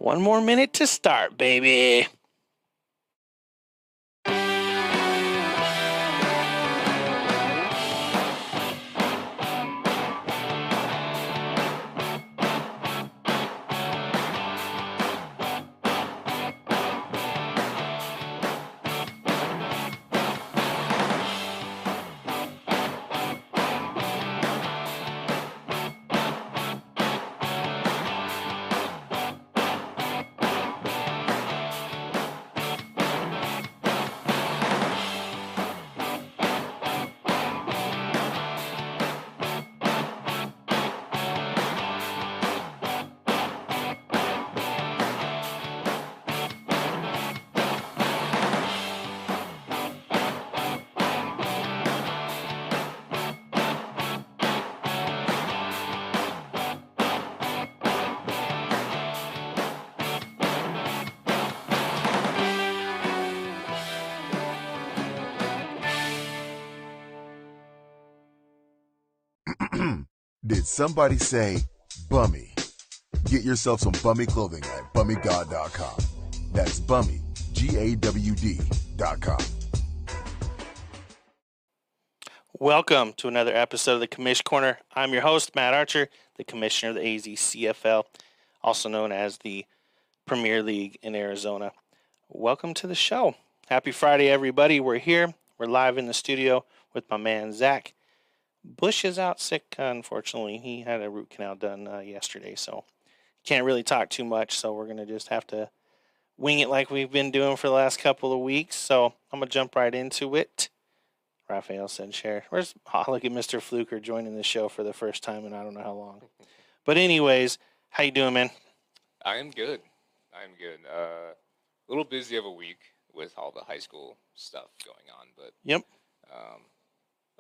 One more minute to start, baby. Did somebody say bummy? Get yourself some bummy clothing at bummygod.com. That's bummy, GAWD.com. Welcome to another episode of the Commish Corner. I'm your host, Matt Archer, the commissioner of the AZCFL, also known as the Premier League in Arizona. Welcome to the show. Happy Friday, everybody. We're here. We're live in the studio with my man, Zach. Bush is out sick, unfortunately. He had a root canal done yesterday, so can't really talk too much, so we're going to just have to wing it like we've been doing for the last couple of weeks. So I'm going to jump right into it. Raphael said share. Look at Mr. Fluker joining the show for the first time in I don't know how long. But anyways, how you doing, man? I am good. A little busy of a week with all the high school stuff going on, but Yep.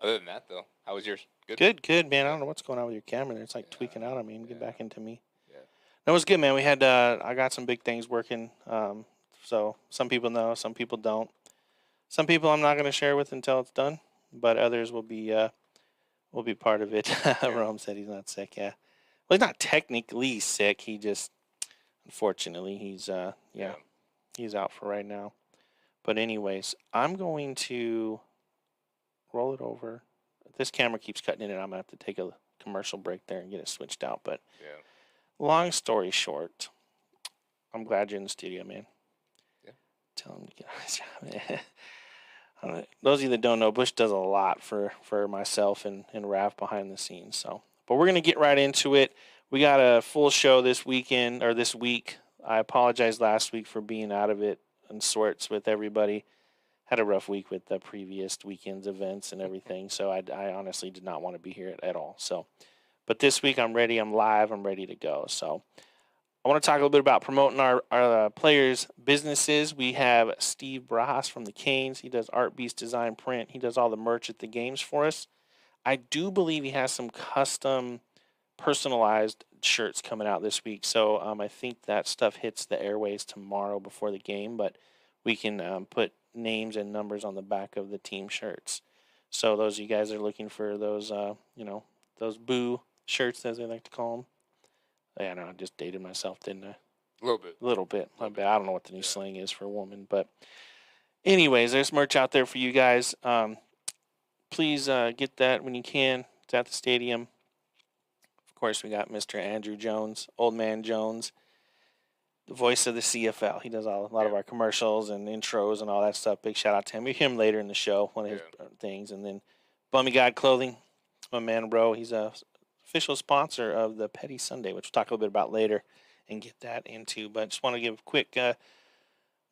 Other than that, though, how was yours? Good, man. I don't know what's going on with your camera there. It's like tweaking out on me and get back into me. Yeah. That was good, man. We had I got some big things working. So some people know, some people don't. Some people I'm not going to share with until it's done, but others will be part of it. Rome said he's not sick. Yeah, well, he's not technically sick. He just, unfortunately, he's he's out for right now. But anyways, I'm going to roll it over. This camera keeps cutting in, and I'm going to have to take a commercial break there and get it switched out. But long story short, I'm glad you're in the studio, man. Yeah. Tell him to get on his job. Those of you that don't know, Bush does a lot for myself and Rav behind the scenes. So, but we're going to get right into it. We got a full show this week. I apologize last week for being out of it and sorts with everybody. Had a rough week with the previous weekend's events and everything, so I honestly did not want to be here at all. So, but this week I'm ready. I'm live. I'm ready to go. So I want to talk a little bit about promoting our players' businesses. We have Steve Barajas from the Canes. He does Art Beast Design Print. He does all the merch at the games for us. I do believe he has some custom personalized shirts coming out this week. So I think that stuff hits the airways tomorrow before the game, but we can put names and numbers on the back of the team shirts. So those of you guys that are looking for those, those boo shirts, as they like to call them. Yeah, no, I just dated myself, didn't I? A little bit. My bad. I don't know what the new slang is for a woman, but anyways, there's merch out there for you guys. Please get that when you can. It's at the stadium. Of course, we got Mr. Andrew Jones, Old Man Jones, the voice of the CFL. He does a lot of our commercials and intros and all that stuff. Big shout out to him. We hear him later in the show, one of his things. And then Bummy God Clothing, my man Bro. He's a official sponsor of the Petty Sunday, which we'll talk a little bit about later and get that into. But just want to give a quick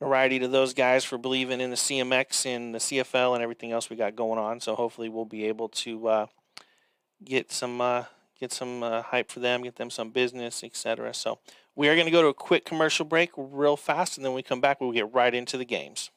variety to those guys for believing in the CMX and the CFL and everything else we got going on. So hopefully we'll be able to get some hype for them, get them some business, etc. So we are going to go to a quick commercial break real fast, and then when we come back, we'll get right into the games.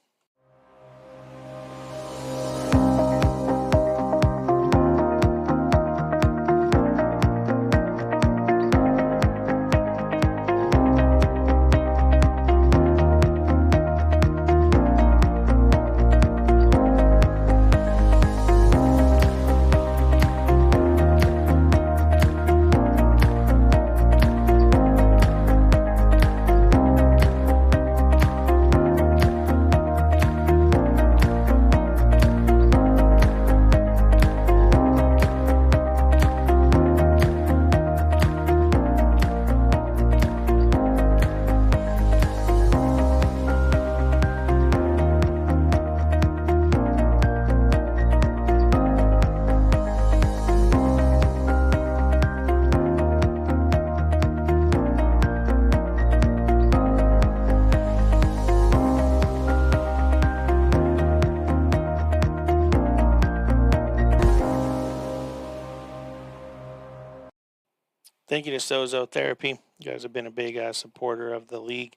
Thank you to Sozo Therapy. You guys have been a big supporter of the league.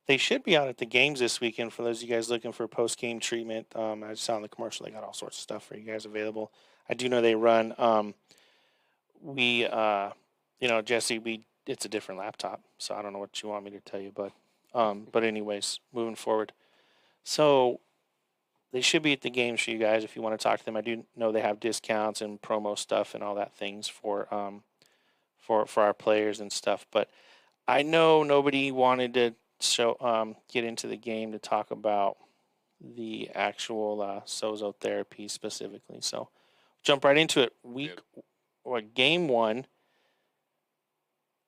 They should be out at the games this weekend for those of you guys looking for post-game treatment. I saw in the commercial they got all sorts of stuff for you guys available. I do know they run. Jesse, it's a different laptop, so I don't know what you want me to tell you, but anyways, moving forward. So they should be at the games for you guys if you want to talk to them. I do know they have discounts and promo stuff and all that things for our players and stuff, but I know nobody wanted to get into the game to talk about the actual Sozo Therapy specifically. So jump right into it. Game 1,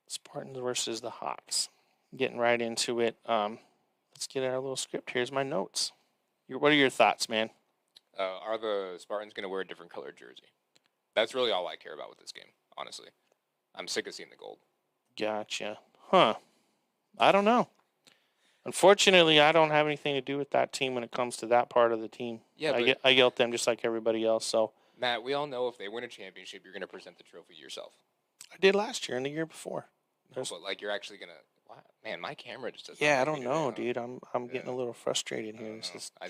Spartans versus the Hawks. Getting right into it. Let's get our little script. Here's my notes. What are your thoughts, man? Are the Spartans going to wear a different colored jersey? That's really all I care about with this game, honestly. I'm sick of seeing the gold. Gotcha. Huh. I don't know. Unfortunately, I don't have anything to do with that team when it comes to that part of the team. Yeah, I yell at them just like everybody else. So, Matt, we all know if they win a championship, you're going to present the trophy yourself. I did last year and the year before. No, but you're actually going to. Man, my camera just doesn't. Yeah, I don't know, dude. I'm getting a little frustrated here. I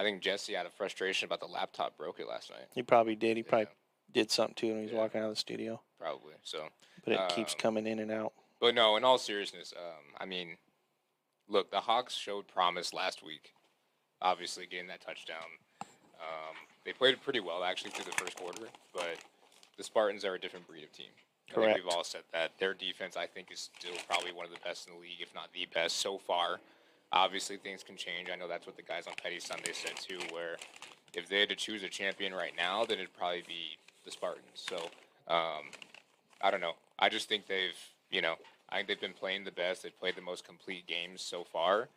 think Jesse, out of frustration about the laptop, broke it last night. He probably did. He probably did something too when he was walking out of the studio. Probably. So. But it keeps coming in and out. But no, in all seriousness, look, the Hawks showed promise last week. Obviously, getting that touchdown. They played pretty well actually through the first quarter, but the Spartans are a different breed of team. Correct. I think we've all said that. Their defense, I think, is still probably one of the best in the league, if not the best so far. Obviously, things can change. I know that's what the guys on Petty Sunday said, too, where if they had to choose a champion right now, then it'd probably be the Spartans. So, I don't know. I just think I think they've been playing the best. They've played the most complete games so far.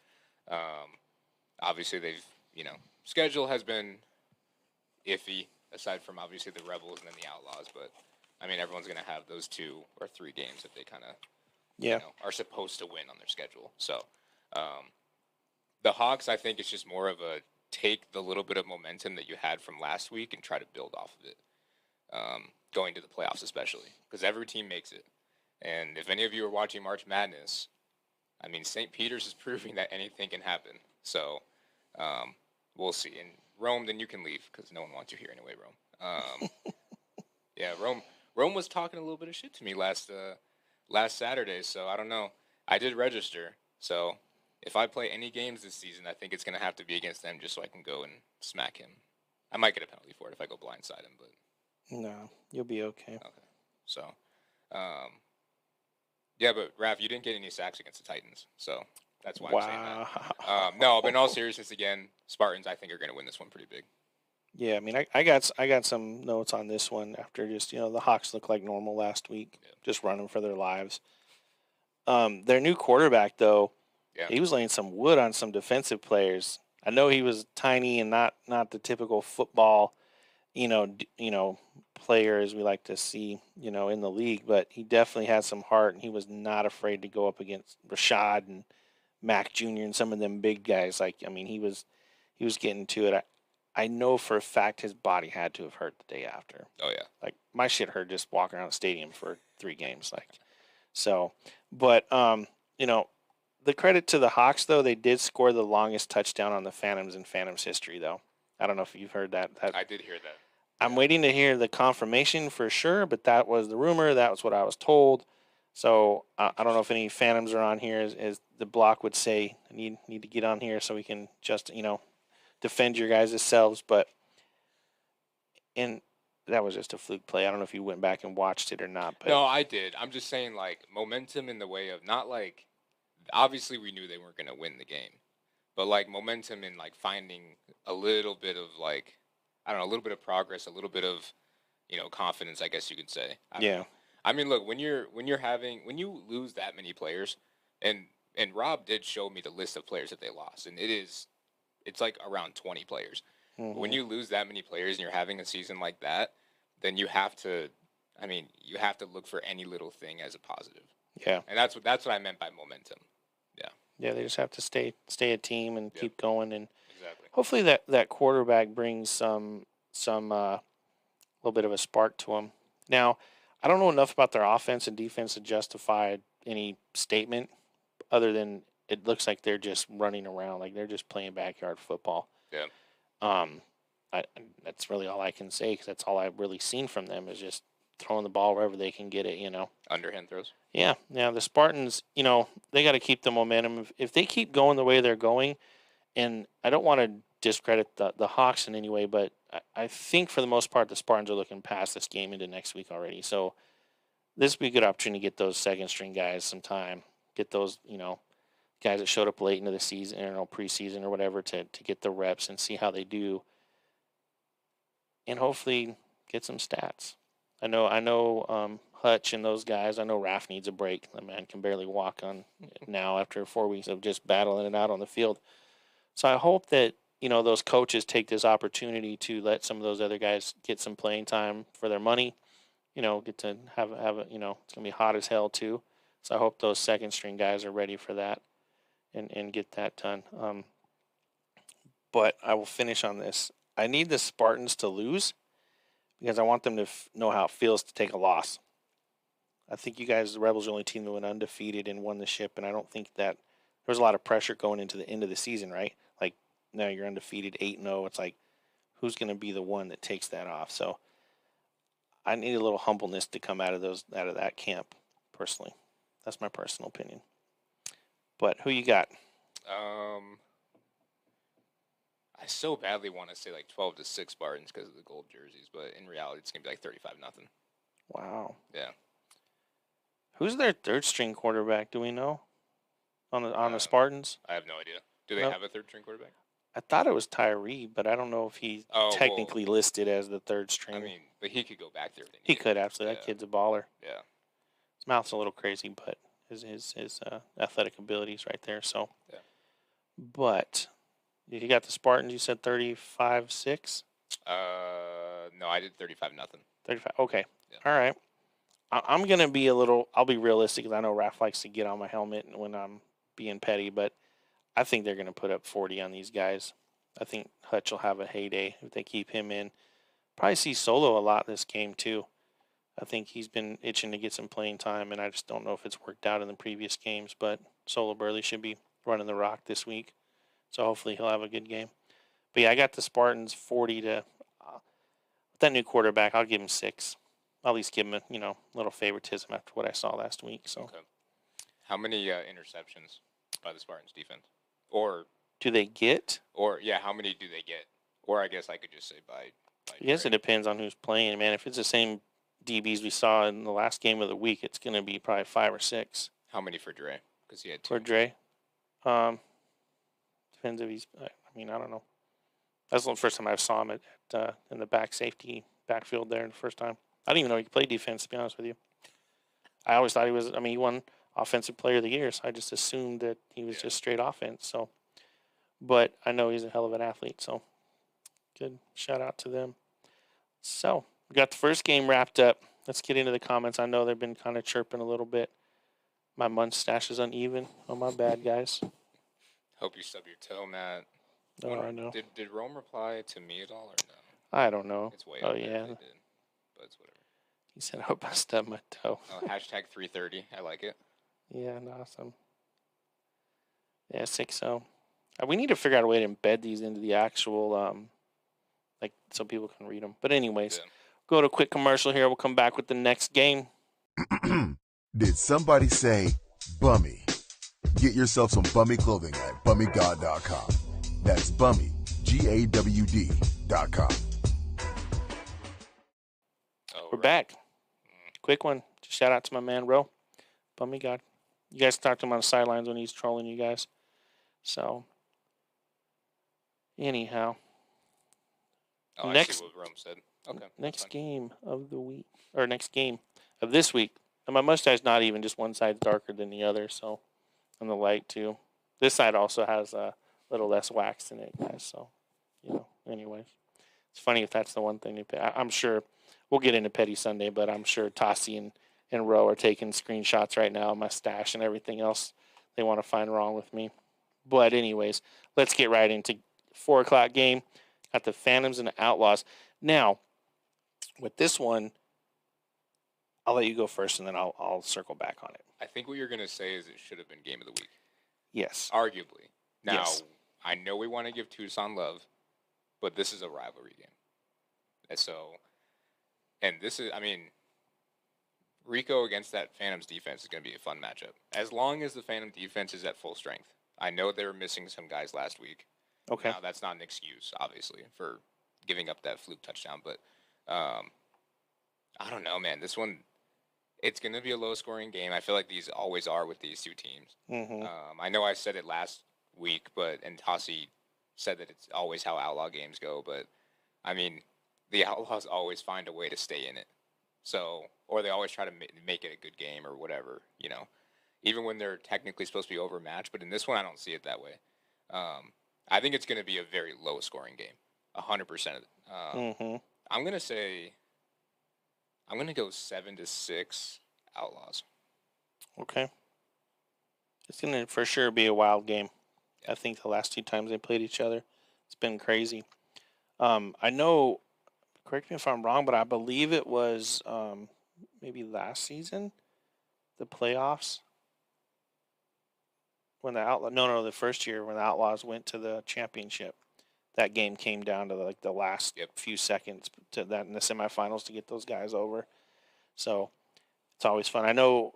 Obviously, schedule has been iffy, aside from obviously the Rebels and then the Outlaws, but everyone's going to have those 2 or 3 games that they kind of are supposed to win on their schedule. So the Hawks, I think it's just more of a take the little bit of momentum that you had from last week and try to build off of it, going to the playoffs especially, because every team makes it. And if any of you are watching March Madness, St. Peter's is proving that anything can happen. So we'll see. And Rome, then you can leave because no one wants you here anyway, Rome. Yeah, Rome was talking a little bit of shit to me last Saturday, so I don't know. I did register, so if I play any games this season, I think it's going to have to be against them just so I can go and smack him. I might get a penalty for it if I go blindside him, but... No, you'll be okay. Okay, so... yeah, but, Raph, you didn't get any sacks against the Titans, so that's why I'm saying that. No, but in all seriousness, again, Spartans, I think, are going to win this one pretty big. Yeah, I got some notes on this one after just, the Hawks looked like normal last week, just running for their lives. Their new quarterback, though, he was laying some wood on some defensive players. I know he was tiny and not the typical football, player as we like to see, in the league, but he definitely had some heart, and he was not afraid to go up against Rashad and Mac Jr. and some of them big guys. He was getting to it. I know for a fact his body had to have hurt the day after. Oh, yeah. My shit hurt just walking around the stadium for 3 games. But the credit to the Hawks, though, they did score the longest touchdown on the Phantoms in Phantoms history, though. I don't know if you've heard that. I did hear that. I'm waiting to hear the confirmation for sure, but that was the rumor. That was what I was told. So I don't know if any Phantoms are on here, as the block would say. I need to get on here so we can just, defend your guys' selves, and that was just a fluke play. I don't know if you went back and watched it or not. But no, I did. I'm just saying, momentum in the way of not obviously we knew they weren't going to win the game, but momentum in finding a little bit of a little bit of progress, a little bit of confidence, I guess you could say. I don't know. Look, when you lose that many players, and Rob did show me the list of players that they lost, and it's around 20 players. Mm-hmm. When you lose that many players and you're having a season like that, then you have to look for any little thing as a positive. Yeah. And that's what I meant by momentum. Yeah. Yeah, they just have to stay a team and keep going, and exactly. Hopefully that quarterback brings some little bit of a spark to him. Now, I don't know enough about their offense and defense to justify any statement other than it looks like they're just running around, like they're just playing backyard football. Yeah. That's really all I can say because that's all I've really seen from them is just throwing the ball wherever they can get it, Underhand throws. Yeah. The Spartans, they got to keep the momentum. If they keep going the way they're going, and I don't want to discredit the Hawks in any way, but I think for the most part the Spartans are looking past this game into next week already. So this would be a good opportunity to get those second-string guys some time, get those, guys that showed up late into the season, preseason or whatever, to get the reps and see how they do, and hopefully get some stats. I know Hutch and those guys. I know Raph needs a break. The man can barely walk on now after 4 weeks of just battling it out on the field. So I hope that those coaches take this opportunity to let some of those other guys get some playing time for their money. Get to have it's gonna be hot as hell too. So I hope those second string guys are ready for that and get that done. But I will finish on this. I need the Spartans to lose because I want them to know how it feels to take a loss. I think you guys, the Rebels, are the only team that went undefeated and won the ship, and I don't think that there was a lot of pressure going into the end of the season, right? Like, now you're undefeated 8-0. It's like, who's going to be the one that takes that off? So I need a little humbleness to come out of that camp, personally. That's my personal opinion. But who you got? I so badly want to say like 12-6 Spartans because of the gold jerseys, but in reality, it's gonna be like 35-0. Wow. Yeah. Who's their third string quarterback? Do we know? On the Spartans? I have no idea. Do they have a third string quarterback? I thought it was Tyree, but I don't know if he's technically listed as the third string. I mean, but he could go back there. He could, absolutely. Yeah. That kid's a baller. Yeah. His mouth's a little crazy, but his athletic abilities right there. So. Yeah. But you got the Spartans. You said 35-6. No, I did 35-0. 35. Okay. Yeah. All right. I'm gonna be I'll be realistic because I know Raph likes to get on my helmet when I'm being petty, but I think they're gonna put up 40 on these guys. I think Hutch will have a heyday if they keep him in. Probably see Solo a lot this game too. I think he's been itching to get some playing time, and I just don't know if it's worked out in the previous games. But Solo Burley should be running the rock this week, so hopefully he'll have a good game. But yeah, I got the Spartans 40 to. With that new quarterback, I'll give him 6. I'll at least give him a little favoritism after what I saw last week. So, okay. How many interceptions by the Spartans defense, or do they get? Or how many do they get? Or I guess I could just say by I guess it depends on who's playing, man. If it's the same DBs we saw in the last game of the week, it's going to be probably 5 or 6. How many for Dre? Because he had 2. For Dre, depends if he's. I mean, I don't know. That's the first time I saw him at in the backfield there. The first time, I didn't even know he could play defense. To be honest with you, I always thought he was. I mean, he won Offensive Player of the Year, so I just assumed that he was just straight offense. So, but I know he's a hell of an athlete. So, good shout out to them. So we got the first game wrapped up. Let's get into the comments. I know they've been kind of chirping a little bit. My mustache is uneven. Oh, my bad, guys. Hope you stub your toe, Matt. Oh, I know. Did Rome reply to me at all or no? I don't know. It's way up there yeah. They did, but it's whatever. He said, I hope I stub my toe. Hashtag 330. I like it. Yeah, awesome. Yeah, 6-0. We need to figure out a way to embed these into the actual, so people can read them. But anyways, go to a quick commercial here. We'll come back with the next game. Did somebody say bummy? Get yourself some bummy clothing at bummygod.com. That's bummy, GAWD.com. We're back. Quick one. Just shout out to my man, Ro. Bummy God. You guys talked to him on the sidelines when he's trolling you guys. So, anyhow. I see what Rome said. Okay. Next game of the week, or next game of this week. And my mustache not even, just one side's darker than the other, so, and the light too. This side also has a little less wax in it, guys, so, anyways. It's funny if that's the one thing. I'm sure, we'll get into Petty Sunday, but I'm sure Tassi and Ro are taking screenshots right now of my stash and everything else they want to find wrong with me. But anyways, let's get right into 4 o'clock game. Got the Phantoms and the Outlaws. Now, with this one, I'll let you go first, and then I'll circle back on it. I think what you're going to say is it should have been game of the week. Yes. Arguably. Now, yes. I know we want to give Tucson love, but this is a rivalry game. And so, and this is, I mean, Rico against that Phantoms defense is going to be a fun matchup. As long as the Phantom defense is at full strength. I know they were missing some guys last week. Okay. Now, that's not an excuse, obviously, for giving up that fluke touchdown, but I don't know, man. This one, it's going to be a low-scoring game. I feel like these always are with these two teams. Mm-hmm. I know I said it last week, and Tassi said that it's always how Outlaw games go, but, I mean, the Outlaws always find a way to stay in it. So, or they always try to make it a good game or whatever, you know, even when they're technically supposed to be overmatched. But in this one, I don't see it that way. I think it's going to be a very low-scoring game, 100%. I'm going to say, I'm going to go 7-6 Outlaws. Okay. It's going to for sure be a wild game. I think the last two times they played each other, it's been crazy. I know, correct me if I'm wrong, but I believe it was maybe last season, the playoffs, when the first year when the Outlaws went to the championship. That game came down to like the last few seconds to that in the semifinals to get those guys over. So it's always fun. I know,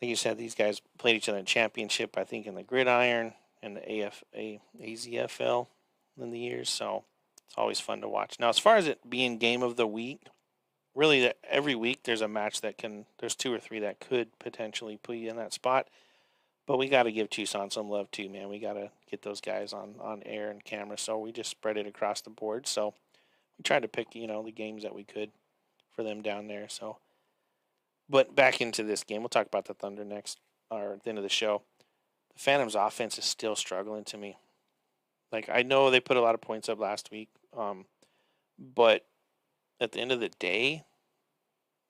like you said, these guys played each other in championship, I think in the Gridiron and the AZFL in the years. So it's always fun to watch. Now, as far as it being game of the week, really every week there's a match there's two or three that could potentially put you in that spot. But we got to give Tucson some love too, man. We got to get those guys on air and camera. So we just spread it across the board. So we tried to pick, the games that we could for them down there. So, but back into this game, we'll talk about the Thunder next, or at the end of the show. The Phantoms offense is still struggling to me. Like, I know they put a lot of points up last week, but at the end of the day,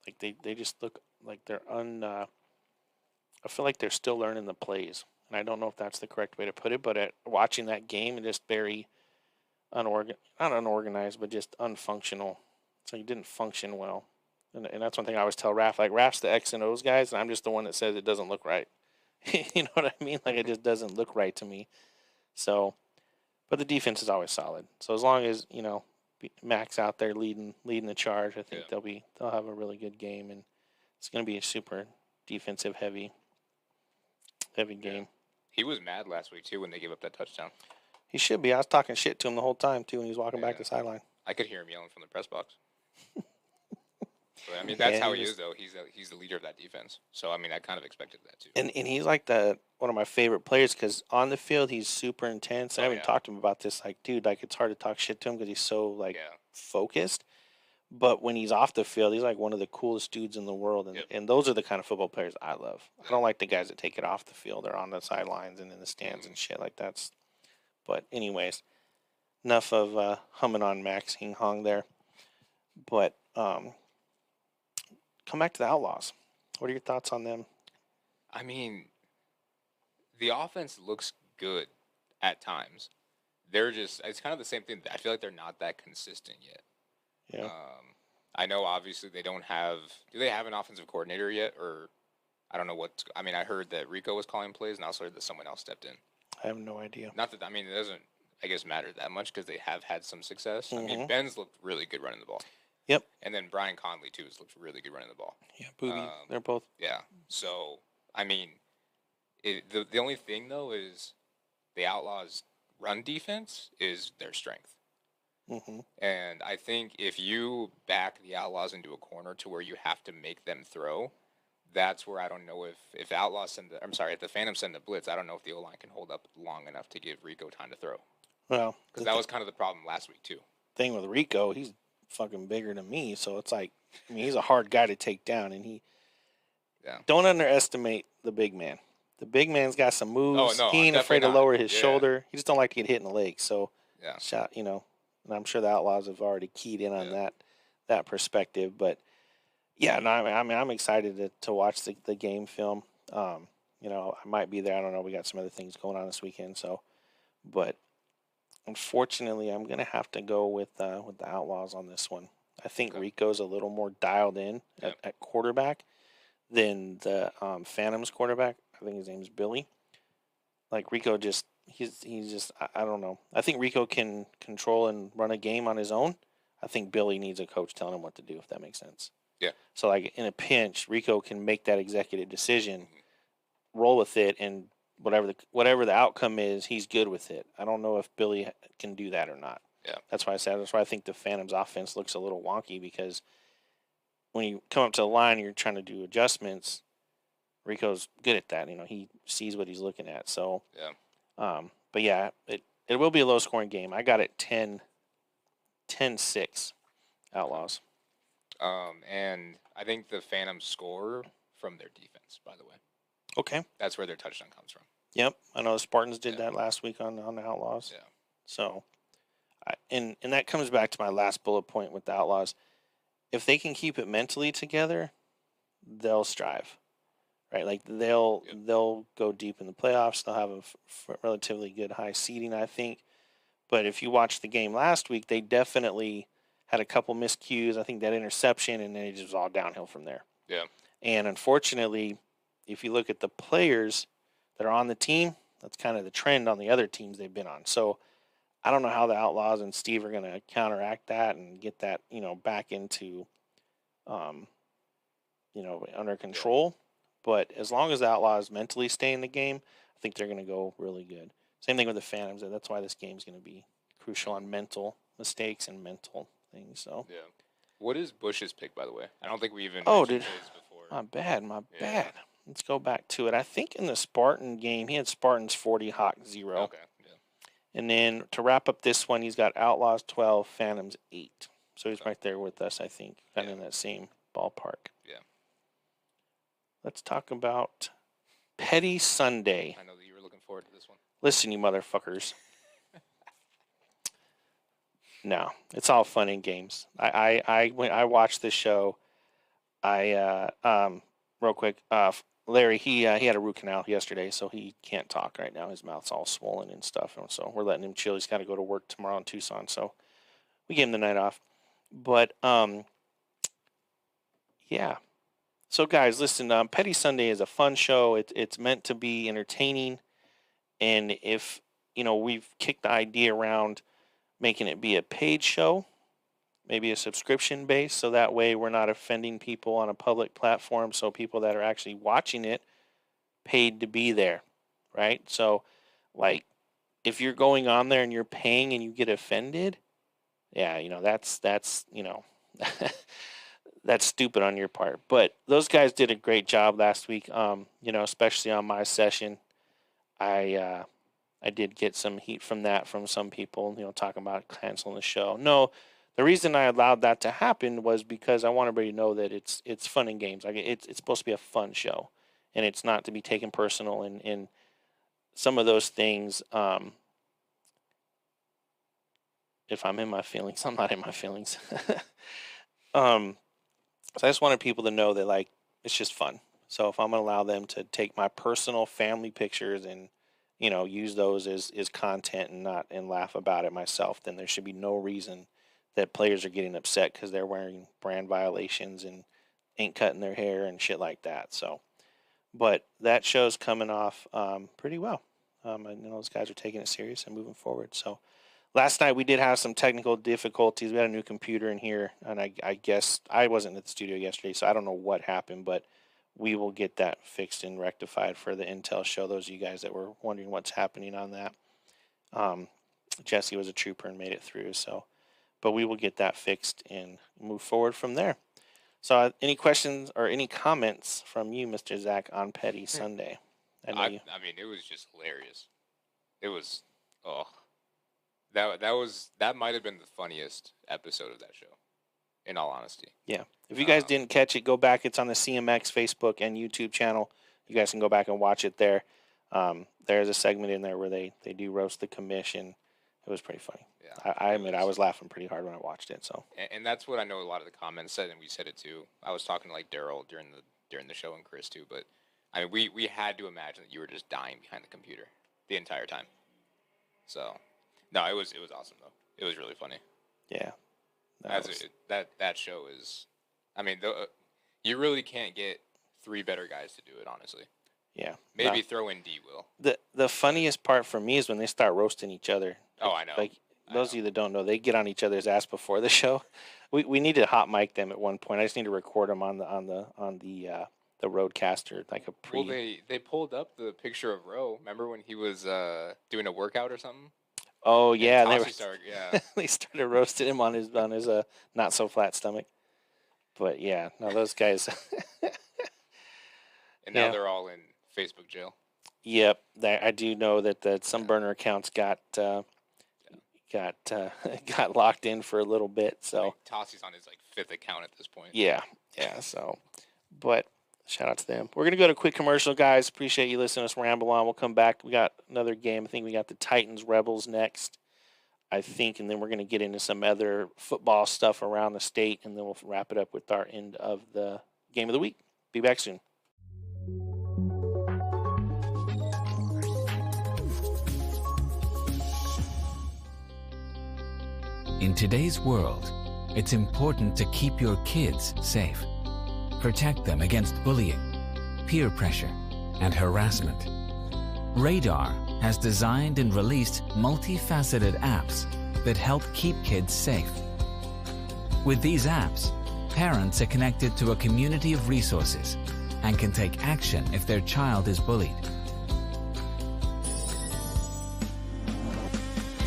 like they just look like they're I feel like they're still learning the plays, and I don't know if that's the correct way to put it, but watching that game, it just very not unorganized, but just unfunctional. So he didn't function well. And that's one thing I always tell Raph. Like, Raph's the X and O's guys, and I'm just the one that says it doesn't look right. You know what I mean? Like, it just doesn't look right to me. So, but the defense is always solid. So as long as, Mac's out there leading the charge, I think they'll have a really good game, and it's going to be a super defensive heavy game. He was mad last week too when they gave up that touchdown. He should be. I was talking shit to him the whole time too when he was walking back the sideline. I could hear him yelling from the press box. But, I mean, that's how he is though. He's the leader of that defense. So I mean, I kind of expected that too. And he's like one of my favorite players because on the field he's super intense. I haven't talked to him about this. Like, dude, like it's hard to talk shit to him because he's so focused. But when he's off the field, he's like one of the coolest dudes in the world. And those are the kind of football players I love. I don't like the guys that take it off the field or on the sidelines and in the stands and shit like that. But anyways, enough of humming on Max Hing Hong there. But come back to the Outlaws. What are your thoughts on them? I mean, the offense looks good at times. It's kind of the same thing. I feel like they're not that consistent yet. Yeah. I know obviously do they have an offensive coordinator yet? Or I don't know I heard that Rico was calling plays and I also heard that someone else stepped in. I have no idea. Not that, it doesn't, I guess, matter that much because they have had some success. Mm-hmm. I mean, Ben's looked really good running the ball. Yep. And then Brian Conley, too, has looked really good running the ball. Yeah, Boogie. They're both. Yeah. So, I mean, the only thing, though, is the Outlaws' run defense is their strength. Mm-hmm. And I think if you back the Outlaws into a corner to where you have to make them throw, that's where I don't know if the if the Phantoms send the blitz, I don't know if the O-line can hold up long enough to give Rico time to throw. Well, because that was kind of the problem last week, too. Thing with Rico, he's fucking bigger than me, so it's like, he's a hard guy to take down, and don't underestimate the big man. The big man's got some moves. Oh, no, he ain't afraid to lower his shoulder. He just don't like to get hit in the leg. So, and I'm sure the Outlaws have already keyed in on that perspective. But yeah, no, I'm excited to watch the game film. I might be there. I don't know. We got some other things going on this weekend. So, but unfortunately, I'm gonna have to go with the Outlaws on this one. I think Rico's a little more dialed in at quarterback than the Phantoms quarterback. I think his name is Billy. Like Rico he's just I don't know. I think Rico can control and run a game on his own. I think Billy needs a coach telling him what to do, if that makes sense. Yeah. So like in a pinch, Rico can make that executive decision, roll with it, and whatever the outcome is, he's good with it. I don't know if Billy can do that or not. Yeah. That's why I think the Phantoms offense looks a little wonky, because when you come up to the line and you're trying to do adjustments, Rico's good at that. He sees what he's looking at. So but yeah, it will be a low scoring game. I got it 10-6 Outlaws. And I think the Phantoms score from their defense, by the way. Okay. That's where their touchdown comes from. Yep. I know the Spartans did that last week on the Outlaws. Yeah. So, and that comes back to my last bullet point with the Outlaws. If they can keep it mentally together, they'll strive, right? Like they'll go deep in the playoffs. They'll have a relatively good high seeding, I think. But if you watched the game last week, they definitely had a couple miscues. I think that interception, and then it just was all downhill from there. Yeah. And unfortunately, if you look at the players that are on the team, that's kind of the trend on the other teams they've been on. So I don't know how the Outlaws and Steve are going to counteract that and get that, back into, under control. But as long as the Outlaws mentally stay in the game, I think they're going to go really good. Same thing with the Phantoms. That's why this game is going to be crucial on mental mistakes and mental things. So yeah. What is Bush's pick, by the way? I don't think we even mentioned his before. My bad. Let's go back to it. I think in the Spartan game, he had Spartans 40, Hawk 0. Okay, yeah. And then to wrap up this one, he's got Outlaws 12, Phantoms 8. So he's right there with us, I think, kind of in that same ballpark. Yeah. Let's talk about Petty Sunday. I know that you were looking forward to this one. Listen, you motherfuckers. No, it's all fun and games. When I watched this show, real quick, Larry, he had a root canal yesterday, so he can't talk right now. His mouth's all swollen and stuff, and so we're letting him chill. He's got to go to work tomorrow in Tucson, so we gave him the night off. But yeah. So guys, listen. Petty Sunday is a fun show. It's meant to be entertaining, and if we've kicked the idea around making it be a paid show, maybe a subscription base, so that way we're not offending people on a public platform, so people that are actually watching it paid to be there, right? So, like, if you're going on there and you're paying and you get offended, yeah, that's that's stupid on your part. But those guys did a great job last week, especially on my session. I did get some heat from some people, talking about canceling the show. No, the reason I allowed that to happen was because I want everybody to know that it's fun and games. Like it's supposed to be a fun show, and it's not to be taken personal. And some of those things, if I'm in my feelings, I'm not in my feelings. So I just wanted people to know that like it's just fun. So if I'm gonna allow them to take my personal family pictures and use those as content and laugh about it myself, then there should be no reason that players are getting upset because they're wearing brand violations and ain't cutting their hair and shit like that. So, but that show's coming off pretty well. I know those guys are taking it serious and moving forward. So last night we did have some technical difficulties. We had a new computer in here, and I guess I wasn't at the studio yesterday, so I don't know what happened, but we will get that fixed and rectified for the Intel show. Those of you guys that were wondering what's happening on that. Jesse was a trooper and made it through. So, but we will get that fixed and move forward from there. So any questions or any comments from you, Mr. Zach, on Petty Sunday? I mean, it was just hilarious. It was, that might have been the funniest episode of that show, in all honesty. Yeah. If you guys didn't catch it, go back. It's on the CMX Facebook and YouTube channel. You guys can go back and watch it there. There's a segment in there where they do roast the commish, and it was pretty funny. Yeah, I admit I was laughing pretty hard when I watched it. So, and that's what I know a lot of the comments said, and we said it too. I was talking to like Daryl during the show and Chris too, but I mean we had to imagine that you were just dying behind the computer the entire time. So, no, it was awesome though. It was really funny. Yeah. That show is, I mean, you really can't get 3 better guys to do it, honestly. Yeah. Maybe throw in D Will. The funniest part for me is when they start roasting each other. Oh, I know. Like those of you that don't know, they get on each other's ass before the show. We need to hot mic them at one point. I just need to record them on the Roadcaster, like a pre. Well, they pulled up the picture of Roe. Remember when he was doing a workout or something? Oh yeah, and they they started roasting him on his not so flat stomach. But yeah, no, those guys. And now they're all in Facebook jail. Yep, I do know that some burner accounts got locked in for a little bit. So Tossi's on his 5th account at this point. Yeah. So, but shout out to them. We're gonna go to a quick commercial, guys. Appreciate you listening to us ramble on. We'll come back. We got another game. I think we got the Titans Rebels next. I think, and then we're gonna get into some other football stuff around the state, and then we'll wrap it up with our end of the game of the week. Be back soon. In today's world, it's important to keep your kids safe. Protect them against bullying, peer pressure, and harassment. Radar has designed and released multifaceted apps that help keep kids safe. With these apps, parents are connected to a community of resources and can take action if their child is bullied.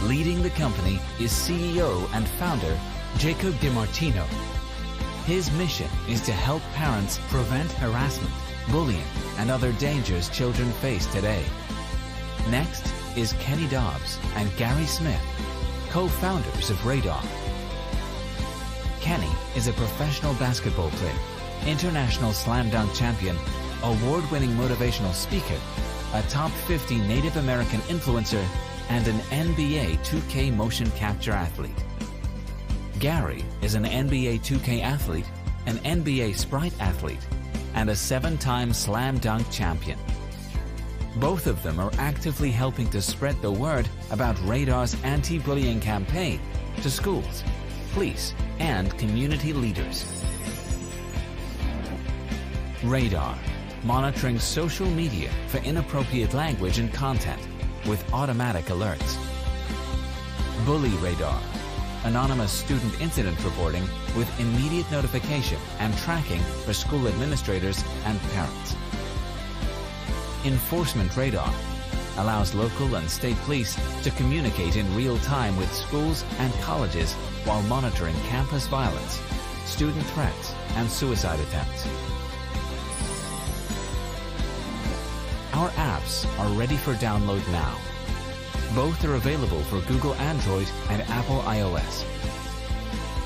Leading the company is CEO and founder Jacob DiMartino. His mission is to help parents prevent harassment, bullying, and other dangers children face today. Next is Kenny Dobbs and Gary Smith, co-founders of Radar. Kenny is a professional basketball player, international slam dunk champion, award-winning motivational speaker, a top 50 Native American influencer, and an NBA 2K motion capture athlete. Gary is an NBA 2K athlete, an NBA Sprite athlete, and a 7-time slam dunk champion. Both of them are actively helping to spread the word about Radar's anti-bullying campaign to schools, police, and community leaders. Radar, monitoring social media for inappropriate language and content with automatic alerts. Bully Radar, anonymous student incident reporting with immediate notification and tracking for school administrators and parents. Enforcement Radar allows local and state police to communicate in real time with schools and colleges while monitoring campus violence, student threats, and suicide attempts. Our apps are ready for download now. Both are available for Google Android and Apple iOS.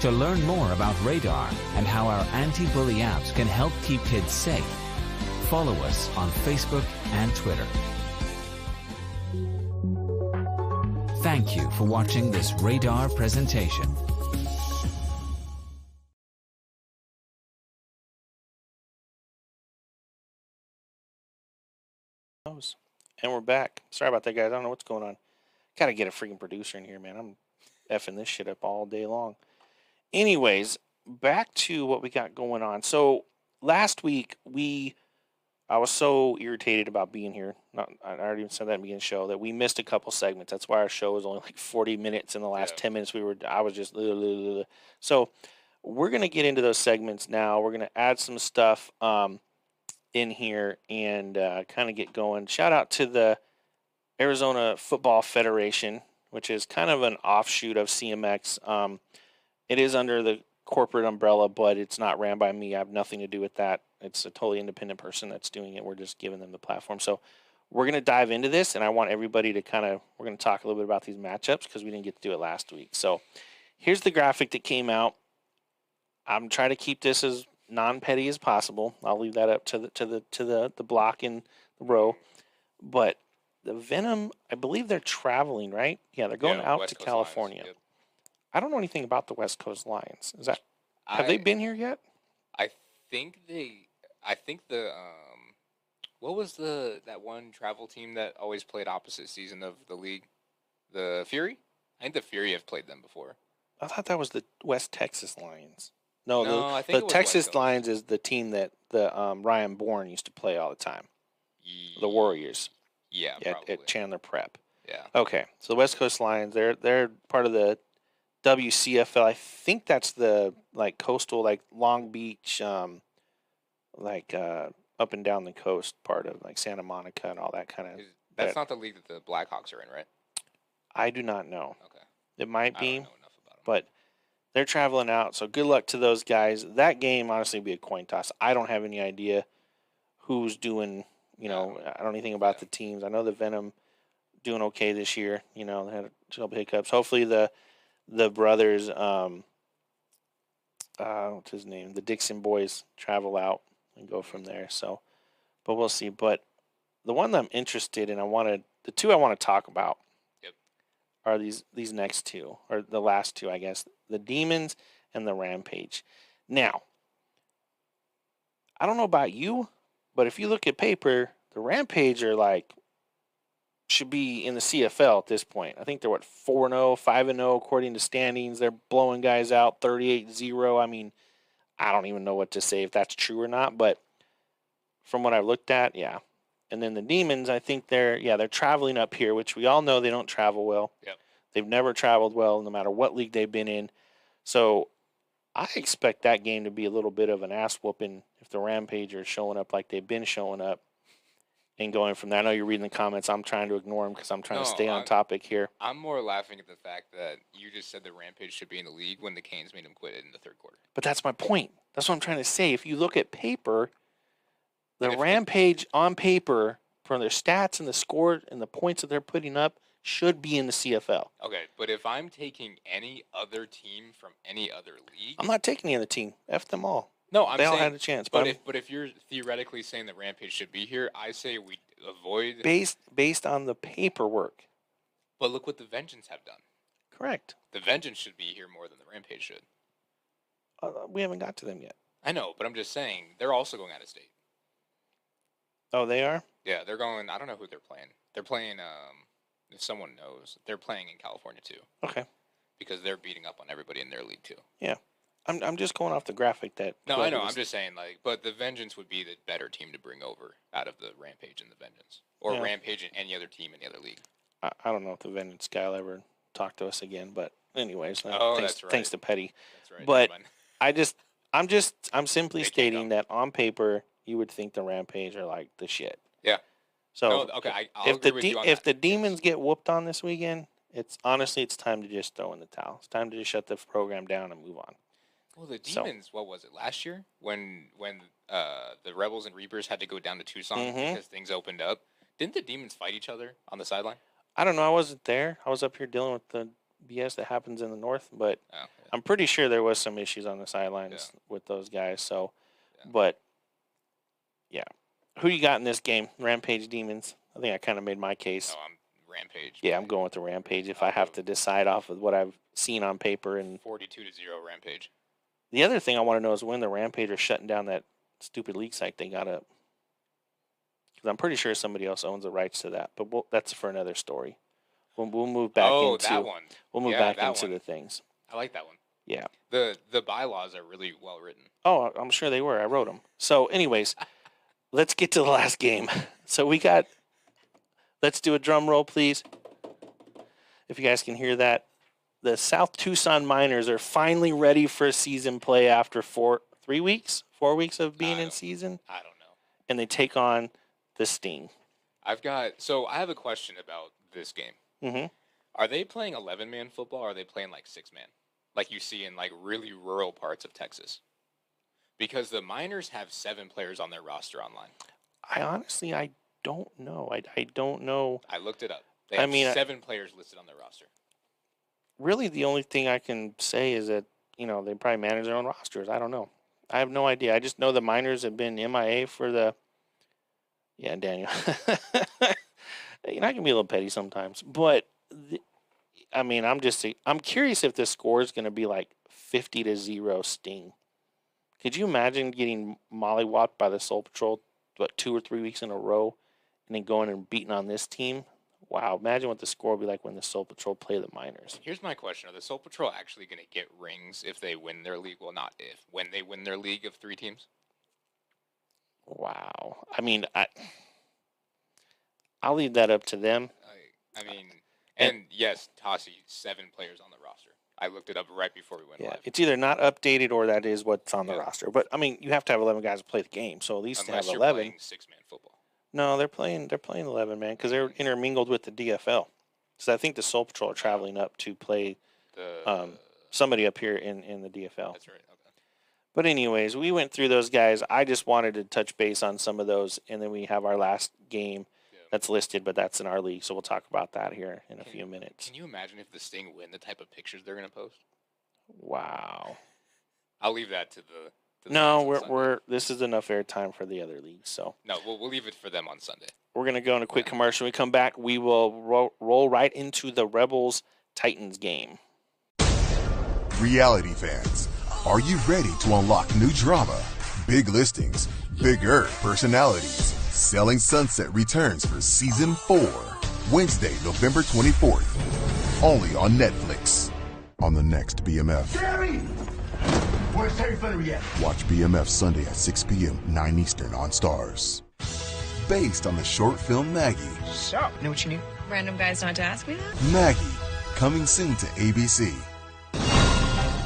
To learn more about Radar and how our anti-bully apps can help keep kids safe, follow us on Facebook and Twitter. Thank you for watching this Radar presentation. And we're back. Sorry about that, guys. I don't know what's going on. Gotta get a freaking producer in here, man. I'm effing this shit up all day long. Anyways, back to what we got going on. So last week I was so irritated about being here. I already said that at the beginning of the show that we missed a couple segments. That's why our show was only like 40 minutes. In the last 10 minutes, I was just. So we're gonna get into those segments now. We're gonna add some stuff in here and kind of get going. Shout out to the Arizona Football Federation, which is kind of an offshoot of CMX. It is under the corporate umbrella, but it's not ran by me. I have nothing to do with that. It's a totally independent person that's doing it. We're just giving them the platform. So we're going to dive into this, and I want everybody to we're going to talk a little bit about these matchups because we didn't get to do it last week. So here's the graphic that came out. I'm trying to keep this as non-petty as possible. I'll leave that up to the block in the row. But the Venom, I believe they're traveling, right? Yeah, they're going out to California. Lions, yep. I don't know anything about the West Coast Lions. Have they been here yet? I think the what was that one travel team that always played opposite season of the league? The Fury? I think the Fury have played them before. I thought that was the West Texas Lions. No, No, I think the it was Texas West Coast. Lions is the team that the Ryan Bourne used to play all the time. The Warriors. Yeah, probably. At Chandler Prep. Yeah. Okay, so the West Coast Lions, they're part of the WCFL. I think that's the like coastal, like Long Beach, like up and down the coast part of like Santa Monica and all that kind of. That's not the league that the Blackhawks are in, right? I do not know. Okay. It might I be, don't know enough about them. but they're traveling out. So good luck to those guys. That game honestly would be a coin toss. I don't have any idea who's doing. I don't know anything about the teams. I know the Venom doing okay this year. They had a couple hiccups. Hopefully the brothers, what's his name? The Dixon boys travel out and go from there. So, but we'll see. But the one that I'm interested in, the two I want to talk about are these next two, or the last two, I guess, the Demons and the Rampage. Now, I don't know about you, but if you look at paper, the Rampage are should be in the CFL at this point. I think they're 4-0, 5-0 according to standings. They're blowing guys out 38-0. I mean, I don't even know what to say if that's true or not, but from what I've looked at, yeah. And then the Demons, I think they're traveling up here, which we all know they don't travel well. Yep. They've never traveled well, no matter what league they've been in. So I expect that game to be a little bit of an ass whooping if the Rampage are showing up like they've been showing up and going from there. I know you're reading the comments. I'm trying to ignore them because I'm trying to stay on topic here. I'm more laughing at the fact that you just said the Rampage should be in the league when the Canes made them quit it in the third quarter. But that's my point. That's what I'm trying to say. If you look at paper, the Rampage on paper, from their stats and the score and the points that they're putting up, should be in the CFL. Okay, but if I'm taking any other team from any other league, I'm not taking any other team. F them all. No, I'm they saying, all had a chance. But if you're theoretically saying the Rampage should be here, I say we avoid based on the paperwork. But look what the Vengeance have done. Correct. The Vengeance should be here more than the Rampage should. We haven't got to them yet. I know, but I'm just saying they're also going out of state. Oh, they are? Yeah, they're going. I don't know who they're playing. They're playing. If someone knows, they're playing in California too. Okay. Because they're beating up on everybody in their league too. Yeah, I'm just going off the graphic that. No, I know. I'm just saying but the Vengeance would be the better team to bring over out of the Rampage and the Vengeance, or Rampage and any other team in the other legue. I don't know if the Vengeance guy will ever talk to us again, but anyways, that's right. Thanks to Petty. That's right. But I'm simply stating that on paper you would think the Rampage are like the shit. Yeah. So I'll agree with you on if the Demons get whooped on this weekend, it's time to just throw in the towel. It's time to just shut the program down and move on. Well, the Demons, what was it, last year when the Rebels and Reapers had to go down to Tucson because things opened up? Didn't the Demons fight each other on the sideline? I don't know. I wasn't there. I was up here dealing with the BS that happens in the north, but I'm pretty sure there was some issues on the sidelines with those guys. So, but yeah. Who you got in this game? Rampage Demons. I think I kind of made my case. Oh, I'm Rampage. Yeah, I'm going with the Rampage if I have to decide off of what I've seen on paper. And 42-0 Rampage. The other thing I want to know is when the Rampage are shutting down that stupid league site they got up. Because I'm pretty sure somebody else owns the rights to that. But that's for another story. We'll move back into that one. We'll move back into the things. I like that one. Yeah. The bylaws are really well written. Oh, I'm sure they were. I wrote them. So, anyways, let's get to the last game. So let's do a drum roll, please. If you guys can hear that. The South Tucson Miners are finally ready for season play after 4 weeks of being in season. I don't know. And they take on the Sting. I have a question about this game. Mm-hmm. Are they playing 11-man football or are they playing like 6-man? Like you see in like really rural parts of Texas? Because the Miners have 7 players on their roster online. I don't know. I don't know. I looked it up. They have 7 players listed on their roster. Really, the only thing I can say is that, they probably manage their own rosters. I don't know. I have no idea. I just know the Miners have been MIA for the... Yeah, Daniel. I can be a little petty sometimes. But, I'm curious if the score is going to be like 50-0 Sting. Could you imagine getting mollywopped by the Soul Patrol, 2 or 3 weeks in a row, and then going and beating on this team? Wow, imagine what the score would be like when the Soul Patrol play the Miners. Here's my question. Are the Soul Patrol actually going to get rings if they win their league? Well, not if. When they win their league of 3 teams? Wow. I mean, I'll leave that up to them. I mean, and yes, Tossie, 7 players on the roster. I looked it up right before we went live. It's either not updated or that is what's on the roster. But, I mean, you have to have 11 guys to play the game, so at least Unless have you're 11. playing 6-man football. No, they're playing 11, man, because they're intermingled with the DFL. So I think the Soul Patrol are traveling up to play somebody up here in the DFL. That's right. Okay. But anyways, we went through those guys. I just wanted to touch base on some of those, and then we have our last game that's listed, but that's in our league, so we'll talk about that here in a few minutes. Can you imagine if the Sting win the type of pictures they're going to post? Wow. I'll leave that to the No, this is enough airtime for the other leagues. So no, we'll leave it for them on Sunday. We're gonna go on a quick commercial. When we come back, we will roll right into the Rebels Titans game. Reality fans, are you ready to unlock new drama, big listings, bigger personalities? Selling Sunset returns for season 4, Wednesday, November 24th, only on Netflix. On the next BMF. Jerry! Where's Terry Flannery at? Watch BMF Sunday at 6 p.m., 9 Eastern on Stars. Based on the short film Maggie. So, you know what you need? Random guys not to ask me that? Maggie, coming soon to ABC.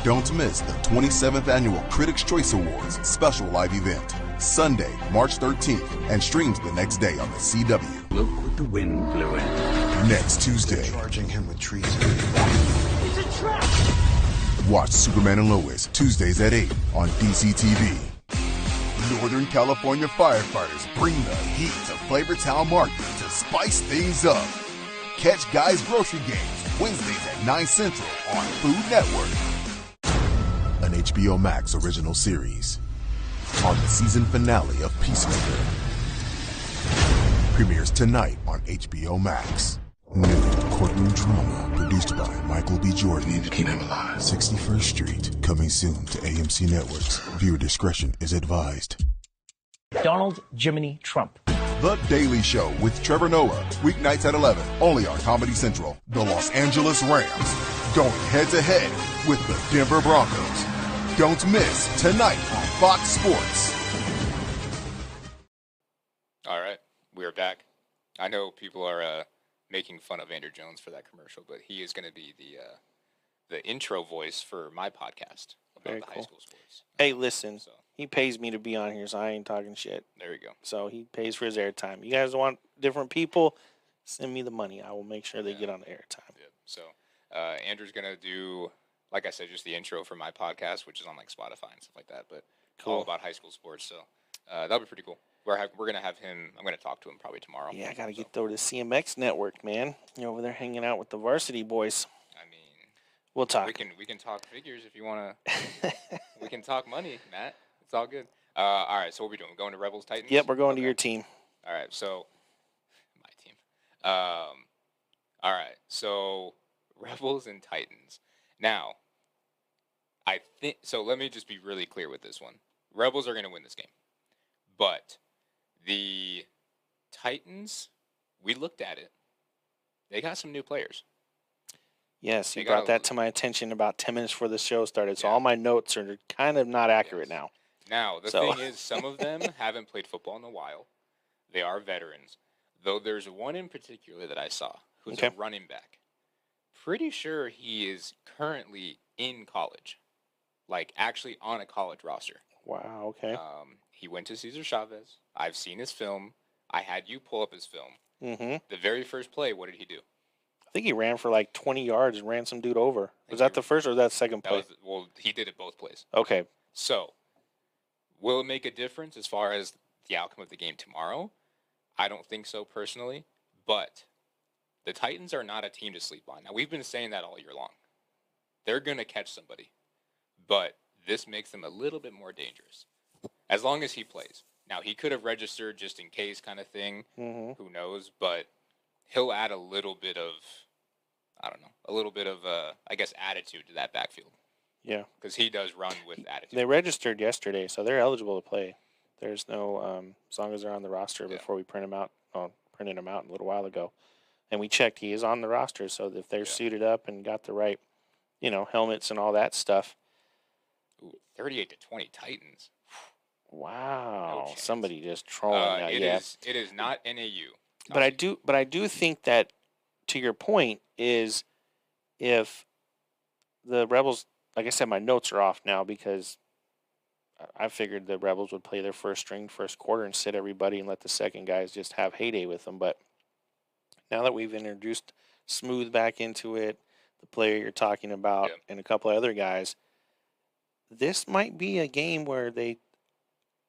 Don't miss the 27th Annual Critics' Choice Awards special live event, Sunday, March 13th, and streams the next day on the CW. Look what the wind blew in. Next Tuesday, Charging him with treason. It's a trap! watch Superman and Lois Tuesdays at 8 on DC TV. Northern California firefighters bring the heat to Flavortown Market to spice things up. Catch Guy's Grocery Games Wednesdays at 9 Central on Food Network. An HBO Max original series on the season finale of Peacemaker. Premieres tonight on HBO Max. New courtroom drama produced by Michael B. Jordan. Keep him alive. 61st Street, coming soon to AMC Networks. Viewer discretion is advised. Donald Jiminy Trump. The Daily Show with Trevor Noah, weeknights at 11, only on Comedy Central. The Los Angeles Rams, going head-to-head with the Denver Broncos. Don't miss tonight on Fox Sports. All right, we're back. I know people are making fun of Andrew Jones for that commercial, but he is going to be the intro voice for my podcast about Very the cool. high school sports. Hey, listen, So he pays me to be on here, so I ain't talking shit. there we go. So he pays for his airtime. You guys want different people? Send me the money. I will make sure they get on the airtime. Yeah. So Andrew's going to do, like I said, just the intro for my podcast, which is on like Spotify and stuff like that, but Cool. all about high school sports. So that'll be pretty cool. We're going to have him. I'm going to talk to him probably tomorrow. Yeah, I got to get over to CMX Network, man. You're over there hanging out with the varsity boys. I mean, We'll talk. we can talk figures if you want to. We can talk money, Matt. It's all good. All right. So what are we doing? We're going to Rebels Titans. Yep, we're going to Okay. your team. All right. So my team. All right. So Rebels and Titans. Now, I think so. Let me just be really clear with this one. Rebels are going to win this game, but the Titans, we looked at it. They got some new players. Yes, They you got brought a- that to my attention about 10 minutes before the show started, so Yeah. all my notes are kind of not accurate Yes. now. Now, the So- thing is, some of them haven't played football in a while. They are veterans. Though there's one in particular that I saw who's Okay. a running back. Pretty sure he is currently in college. Like, actually on a college roster. Wow, okay. He went to Cesar Chavez. I've seen his film. I had you pull up his film. Mm-hmm. The very first play, what did he do? I think he ran for like 20 yards and ran some dude over. Was that the first or was that the second That play? was, well, he did it both plays. Okay. So, will it make a difference as far as the outcome of the game tomorrow? I don't think so personally, but the Titans are not a team to sleep on. Now, we've been saying that all year long. They're going to catch somebody, but this makes them a little bit more dangerous as long as he plays. Now, he could have registered just in case kind of thing. Mm-hmm. Who knows? But he'll add a little bit of, I don't know, I guess, attitude to that backfield. Yeah. Because he does run with attitude. They registered yesterday, so they're eligible to play. There's no, as long as they're on the roster Yeah. before we print them out. Oh, printed them out a little while ago. And we checked, he is on the roster. So if they're suited up and got the right, helmets and all that stuff. Ooh, 38-20 Titans. Wow. No Somebody just trolling that. It is not NAU. But I do think that, to your point, is if the Rebels, like I said, my notes are off now because I figured the Rebels would play their first quarter and sit everybody and let the second guys just have heyday with them. But now that we've introduced Smooth back into it, the player you're talking about, and a couple of other guys, this might be a game where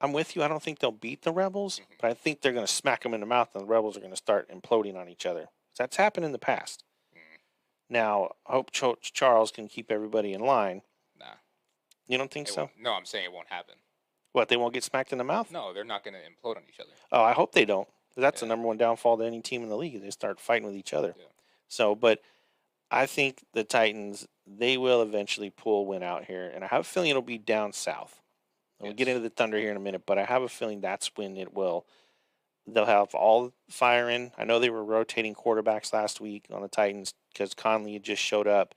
I'm with you. I don't think they'll beat the Rebels, but I think they're going to smack them in the mouth, and the Rebels are going to start imploding on each other. That's happened in the past. Now, I hope Charles can keep everybody in line. Nah. You don't think so? No, I'm saying it won't happen. What, they won't get smacked in the mouth? No, they're not going to implode on each other. Oh, I hope they don't. That's the number one downfall to any team in the league. They start fighting with each other. Yeah. So, but I think the Titans, they will eventually pull a win out here, and I have a feeling it'll be down south. We'll get into the Thunder here in a minute, but I have a feeling that's when it will. They'll have all firing. I know they were rotating quarterbacks last week on the Titans because Conley had just showed up,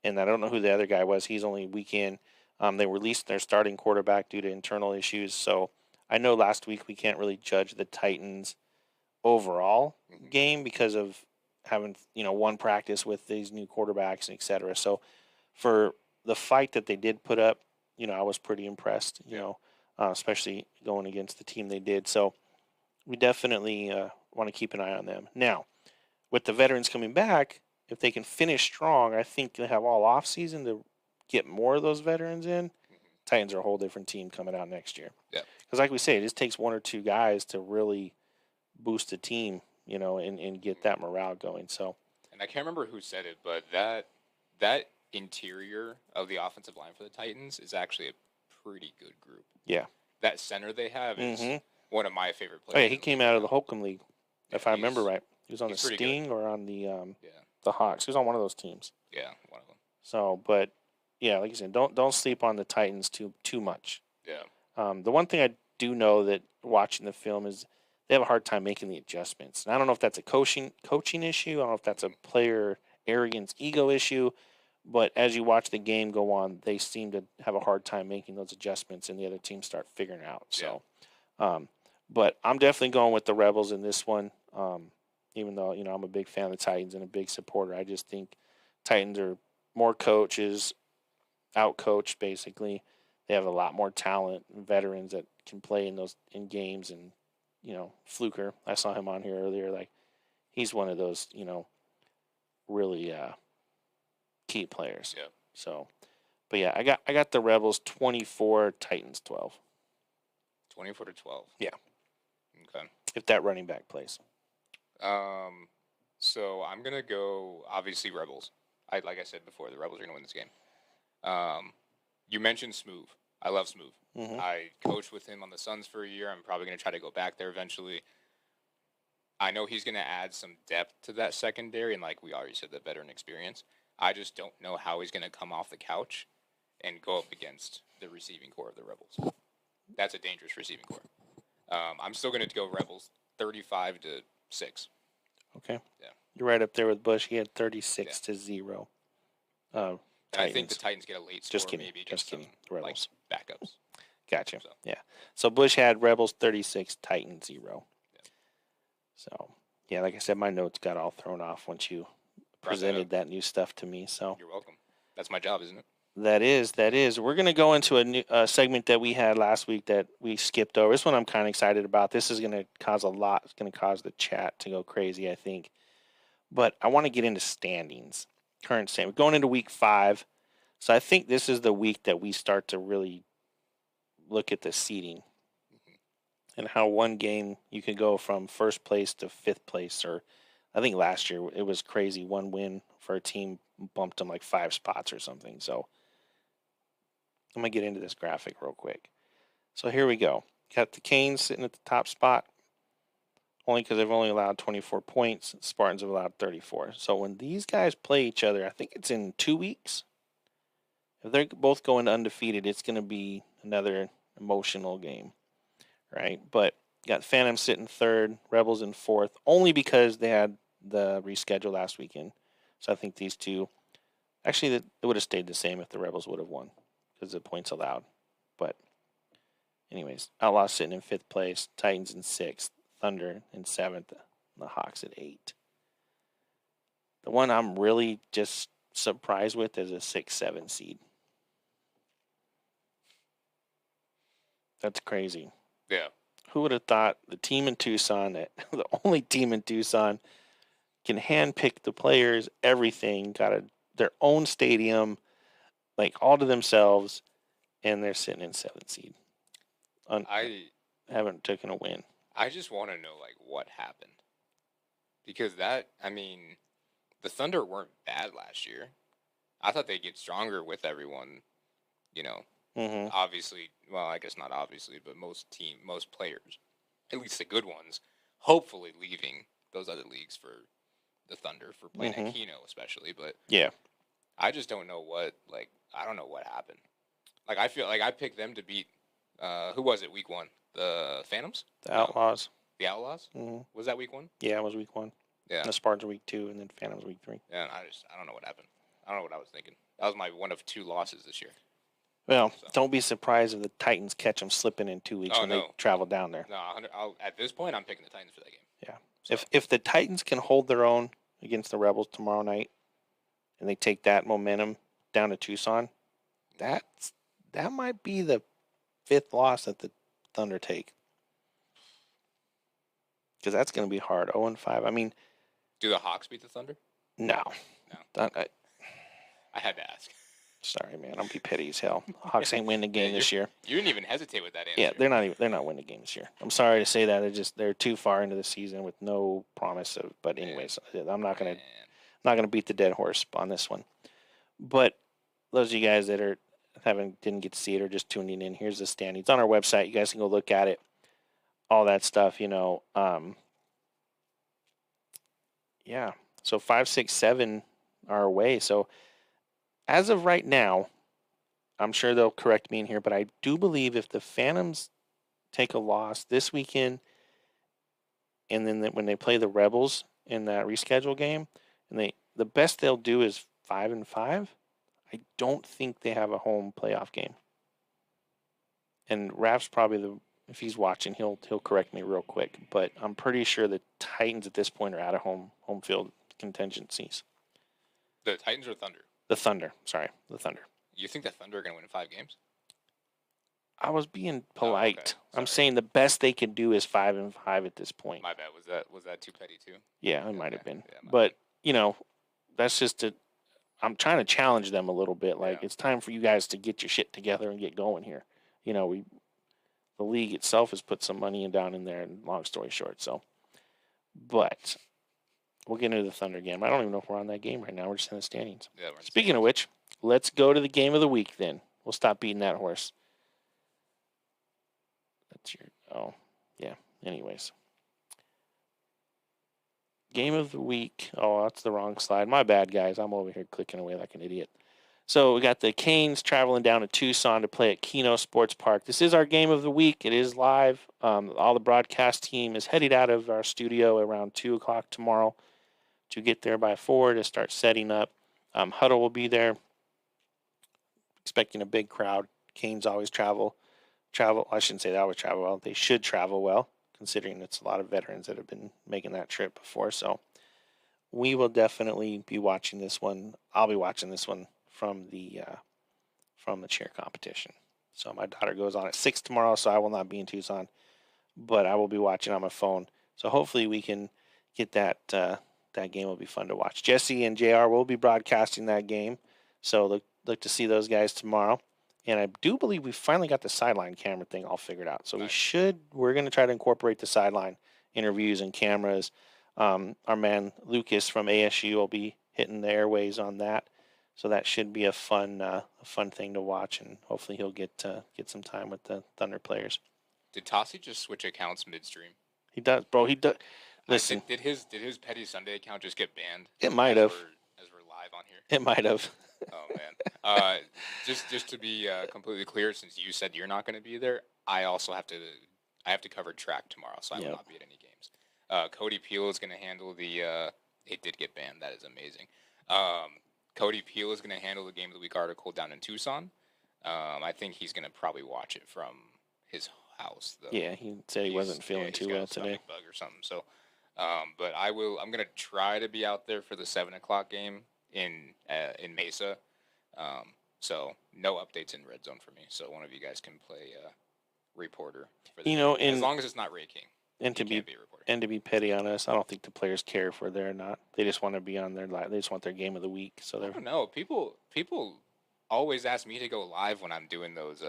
and I don't know who the other guy was. He's only a week in. They released their starting quarterback due to internal issues. So I know last week we can't really judge the Titans' overall game because of having one practice with these new quarterbacks and et cetera. So for the fight that they did put up, I was pretty impressed. Especially going against the team they did. So we definitely want to keep an eye on them. Now, with the veterans coming back, if they can finish strong, I think they have all off season to get more of those veterans in. Titans are a whole different team coming out next year. Yeah. Because like we say, it just takes one or two guys to really boost a team, and get that morale going. So. And I can't remember who said it, but that interior of the offensive line for the Titans is actually a pretty good group. Yeah. That center they have is one of my favorite players. Oh, yeah, he came out of the Holcomb League, if I remember right. He was on the Sting good. or on the Hawks. He was on one of those teams. Yeah, one of them. So, but yeah, like you said, don't sleep on the Titans too much. Yeah. The one thing I do know that watching the film is they have a hard time making the adjustments. And I don't know if that's a coaching issue. I don't know if that's a player arrogance, ego issue. But as you watch the game go on, they seem to have a hard time making those adjustments, and the other teams start figuring it out. So, but I'm definitely going with the Rebels in this one. Even though I'm a big fan of the Titans and a big supporter, I just think Titans are more coaches, out-coached basically. They have a lot more talent and veterans that can play in games. And Fluker, I saw him on here earlier. Like, he's one of those really key players. Yeah. So, but yeah, I got the Rebels 24, Titans 12. 24-12. Yeah. Okay. If that running back plays. So I'm gonna go obviously Rebels. Like I said before, the Rebels are gonna win this game. You mentioned Smooth. I love Smooth. Mm-hmm. I coached with him on the Suns for a year. I'm probably gonna try to go back there eventually. I know he's gonna add some depth to that secondary, and like we already said, the veteran experience. I just don't know how he's gonna come off the couch and go up against the receiving core of the Rebels. That's a dangerous receiving core. I'm still gonna go Rebels 35-6. Okay. Yeah. You're right up there with Bush. He had 36-0. And I think the Titans get a late score. Just kidding. Maybe Just kidding. Rebels. Like backups. Gotcha. So. Yeah. So Bush had Rebels 36, Titans 0. Yeah. So, yeah, like I said, my notes got all thrown off once you presented that new stuff to me. So you're welcome. That's my job, isn't it? That is. We're going to go into a new segment that we had last week that we skipped over. This one I'm kind of excited about. This is going to cause a lot. It's going to cause the chat to go crazy, I think. But I want to get into standings, current standings. We're going into week 5. So I think this is the week that we start to really look at the seeding and how one game you could go from first place to 5th place. Or I think last year it was crazy. One win for a team bumped them like 5 spots or something. So I'm going to get into this graphic real quick. So here we go. Got the Canes sitting at the top spot, only because they've only allowed 24 points. The Spartans have allowed 34. So when these guys play each other, I think it's in 2 weeks. If they're both going undefeated, it's going to be another emotional game, right? But got Phantom sitting 3rd, Rebels in 4th, only because they had the reschedule last weekend. So I think these two, actually, it would have stayed the same if the Rebels would have won because the points allowed. But anyways, Outlaws sitting in 5th place, Titans in 6th, Thunder in 7th, and the Hawks at 8. The one I'm really just surprised with is a 6-7 seed. That's crazy. Yeah. Who would have thought the team in Tucson, the only team in Tucson, can handpick the players, everything, got their own stadium, like all to themselves, and they're sitting in 7th seed. I haven't taken a win. I just want to know, like, what happened. Because the Thunder weren't bad last year. I thought they'd get stronger with everyone, obviously, well, I guess not obviously, but most players, at least the good ones, hopefully leaving those other leagues for the Thunder for playing at Keno especially. But yeah, I just don't know I don't know what happened. Like, I feel like I picked them to beat, who was it, week 1? The Phantoms? The Outlaws. The Outlaws? Mm-hmm. Was that week 1? Yeah, it was week 1. Yeah. The Spartans week 2, and then Phantoms week 3. Yeah, I don't know what happened. I don't know what I was thinking. That was my one of 2 losses this year. Well, don't be surprised if the Titans catch them slipping in 2 weeks when they travel down there. No, at this point, I'm picking the Titans for that game. Yeah. So. If the Titans can hold their own against the Rebels tomorrow night, and they take that momentum down to Tucson, that might be the 5th loss that the Thunder take. Because that's going to be hard. 0-5. I mean, do the Hawks beat the Thunder? No. I had to ask. Sorry, man. I'm be petty as hell. Hawks ain't winning the game this year. You didn't even hesitate with that answer. Yeah, they're not winning the game this year. I'm sorry to say that. They're too far into the season with no promise of. But anyways, I'm not gonna beat the dead horse on this one. But those of you guys that didn't get to see it or just tuning in, here's the standings on our website. You guys can go look at it. All that stuff, yeah. So 5, 6, 7 are away. So as of right now, I'm sure they'll correct me in here, but I do believe if the Phantoms take a loss this weekend, and then when they play the Rebels in that reschedule game, and the best they'll do is 5-5. I don't think they have a home playoff game. And Raf's probably if he's watching, he'll correct me real quick, but I'm pretty sure the Titans at this point are out of home field contingencies. The Titans or Thunder? The Thunder. Sorry, the Thunder. You think the Thunder are going to win 5 games? I was being polite. Oh, okay. I'm saying the best they can do is 5-5 at this point. My bad. Was that too petty too? Yeah, it might have been. Yeah, but that's just I'm trying to challenge them a little bit. Like it's time for you guys to get your shit together and get going here. The league itself has put some money down in there, and long story short, but we'll get into the Thunder game. I don't even know if we're on that game right now. We're just in the standings. Yeah, Speaking of which, let's go to the game of the week then. We'll stop beating that horse. Anyways. Game of the week. Oh, that's the wrong slide. My bad, guys. I'm over here clicking away like an idiot. So we got the Canes traveling down to Tucson to play at Keno Sports Park. This is our game of the week. It is live. All the broadcast team is headed out of our studio around 2 o'clock tomorrow to get there by 4 to start setting up. Huddle will be there. Expecting a big crowd. Canes always travel. I shouldn't say they always travel well. They should travel well, considering it's a lot of veterans that have been making that trip before. So we will definitely be watching this one. I'll be watching this one from the cheer competition. So my daughter goes on at 6 tomorrow, so I will not be in Tucson, but I will be watching on my phone. So hopefully we can get that game will be fun to watch. Jesse and JR will be broadcasting that game, so look to see those guys tomorrow. And I do believe we finally got the sideline camera thing all figured out. So we're going to try to incorporate the sideline interviews and cameras. Our man Lucas from ASU will be hitting the airways on that. So that should be a fun thing to watch, and hopefully he'll get some time with the Thunder players. Did Tossie just switch accounts midstream? He does, bro. He does. Listen, did his Petty Sunday account just get banned? It might have. As we're live on here. It might have. Oh man. Just to be completely clear, since you said you're not going to be there, I also have to cover track tomorrow, so I will not be at any games. Cody Peel is going to handle the it did get banned. That is amazing. Cody Peel is going to handle the Game of the Week article down in Tucson. I think he's going to probably watch it from his house, though. Yeah, he said he wasn't feeling too well today. Bug or something. So, but I'm going to try to be out there for the 7:00 game in Mesa. So no updates in Red Zone for me. So one of you guys can play reporter for the game. As long as it's not Ray King. And to be petty on us, I don't think the players care if we're there or not. They just want to be on their live. They just want their game of the week. So I don't know. People always ask me to go live when I'm doing those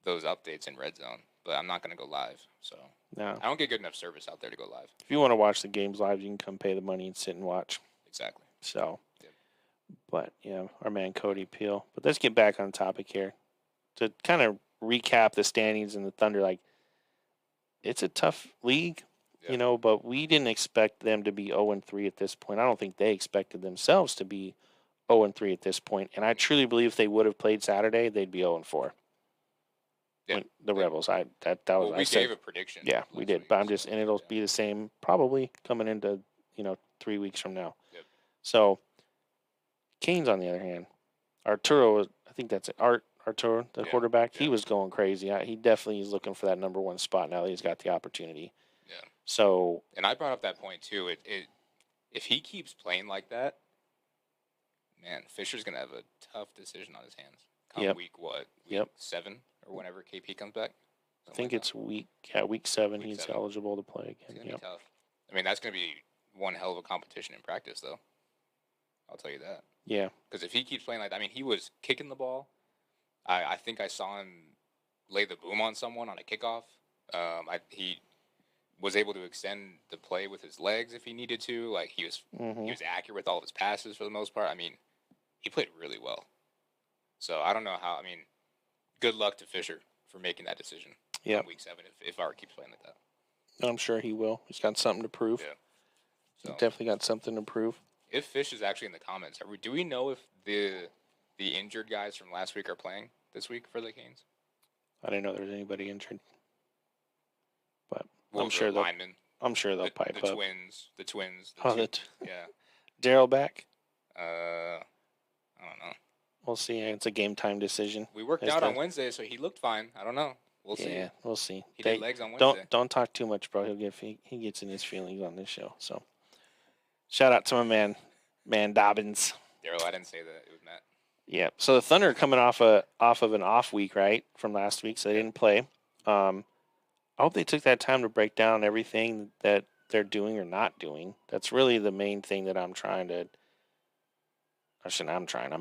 updates in Red Zone, but I'm not going to go live. So no, I don't get good enough service out there to go live. If you want to watch the games live, you can come pay the money and sit and watch. Exactly. So, but yeah, our man Cody Peel. But let's get back on topic here to kind of recap the standings in the Thunder. Like, it's a tough league, but we didn't expect them to be 0-3 at this point. I don't think they expected themselves to be 0-3 at this point. And I truly believe if they would have played Saturday, they'd be 0-4. Yeah. The Rebels. We gave a prediction. Yeah, we did. But and it'll be the same probably coming into 3 weeks from now. Yep. So, Canes on the other hand, Arturo, I think that's it. Arturo, the quarterback, he was going crazy. He definitely is looking for that number one spot now that he's got the opportunity. Yeah. So, and I brought up that point too. If he keeps playing like that, man, Fisher's gonna have a tough decision on his hands. Week 7 or whenever KP comes back. I think it's week 7. He's eligible to play again. It's gonna be tough. I mean, that's gonna be one hell of a competition in practice, though. I'll tell you that. Yeah. Because if he keeps playing like that, I mean, he was kicking the ball. I think I saw him lay the boom on someone on a kickoff. He was able to extend the play with his legs if he needed to. Like he was accurate with all of his passes for the most part. I mean, he played really well. So I don't know how. I mean, good luck to Fisher for making that decision. In week 7 if Art keeps playing like that. I'm sure he will. He's got something to prove. Yeah. So, he's definitely got something to prove. If Fish is actually in the comments, do we know if the injured guys from last week are playing this week for the Canes? I didn't know there was anybody injured, but I'm sure they'll pipe up. The twins. Yeah. Daryl back? I don't know. We'll see. It's a game time decision. We worked out on Wednesday, so he looked fine. I don't know. We'll see. Yeah, we'll see. He did legs on Wednesday. Don't talk too much, bro. He gets in his feelings on this show. So, shout out to my man Dobbins. Daryl, I didn't say that. It was Matt. Yeah. So the Thunder are coming off of an off week, right, from last week, so they didn't play. I hope they took that time to break down everything that they're doing or not doing. That's really the main thing that I'm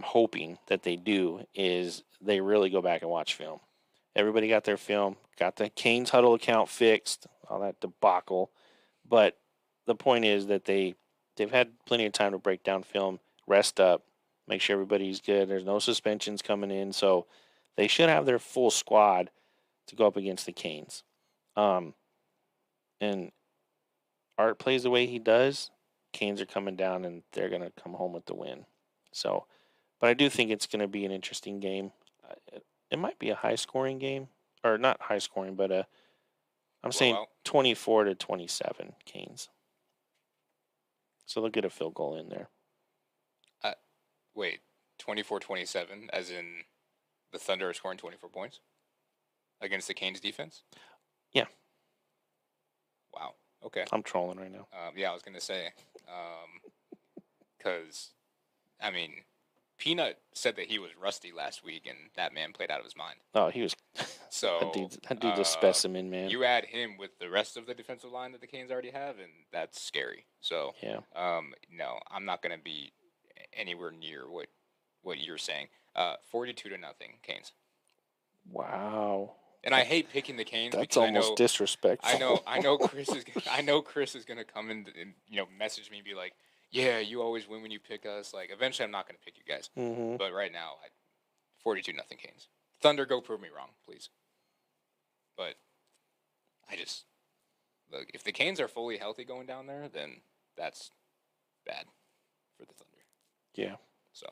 hoping that they do is they really go back and watch film. Everybody got their film, got the Canes Huddle account fixed, all that debacle. But the point is that they've had plenty of time to break down film, rest up, make sure everybody's good. There's no suspensions coming in. So they should have their full squad to go up against the Canes. And Art plays the way he does. Canes are coming down, and they're going to come home with the win. So, but I do think it's going to be an interesting game. It might be a high-scoring game. Or not high-scoring, but I'm saying 24-27 Canes. So they'll get a field goal in there. Wait, 24-27, as in the Thunder are scoring 24 points against the Canes defense? Yeah. Wow. Okay. I'm trolling right now. Yeah, I was going to say. Because, I mean, Peanut said that he was rusty last week, and that man played out of his mind. Oh, he was. So that dude's a specimen, man. You add him with the rest of the defensive line that the Canes already have, and that's scary. So, yeah. No, I'm not going to be anywhere near what you're saying. 42-0, Canes. Wow. And I hate picking the Canes. That's almost disrespectful. I know Chris is gonna come in and message me and be like, "Yeah, you always win when you pick us." Like, eventually, I'm not gonna pick you guys. Mm-hmm. But right now, 42-0 Canes. Thunder, go prove me wrong, please. But I just look, if the Canes are fully healthy going down there, then that's bad for the Thunder. Yeah. So.